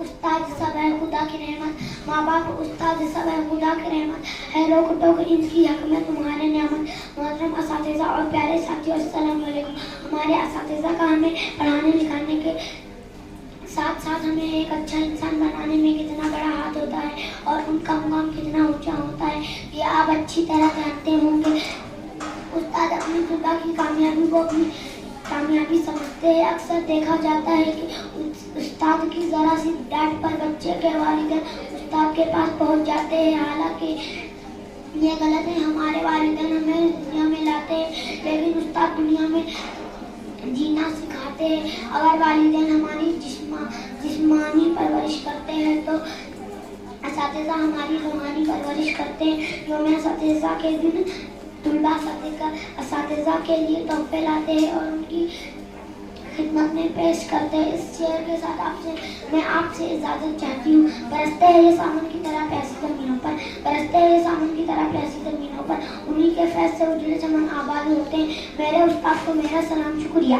उस्ताद सब है खुदा की रहमत, माँ बाप उस्ताद सब है खुदा की रहमत है, रोक टोक इनकी हक में तुम्हारे नियामत। मोहतरम असातिज़ा और प्यारे साथियों, अस्सलाम वालेकुम। हमारे असातिज़ा का हमें पढ़ाने लिखाने के साथ साथ हमें एक अच्छा इंसान बनाने में कितना बड़ा हाथ होता है और उनका मुकाम कितना ऊंचा होता है, ये आप अच्छी तरह जानते होंगे। उस्ताद अपनी खुदा की कामयाबी को अपनी कामयाबी समझते हैं। अक्सर देखा जाता है कि उस्ताद की ज़रा सी डांट पर बच्चे के वालिदैन उस्ताद के पास पहुंच जाते हैं, हालांकि ये गलत है। हमारे वालिदैन हमें दुनिया में लाते हैं, लेकिन उस्ताद दुनिया में जीना सिखाते हैं। अगर वालिदैन हमारी जिस्मानी परवरिश करते हैं तो असातिज़ा हमारी रूहानी परवरिश करते हैं। यौम असातिज़ा के दिन तुलबा असातिज़ा के लिए तोहफे लाते हैं और उनकी खिदमत में पेश करते हैं। इस शेर के साथ मैं आपसे इजाज़त चाहती हूँ। बरसते हैं ये सावन की तरह प्यासी ज़मीनों पर, बरसते हैं ये सावन की तरह प्यासी ज़मीनों पर, उन्हीं के फैज़ से उजले चमन आबाद होते हैं। मेरे उस्ताद को मेरा सलाम, शुक्रिया।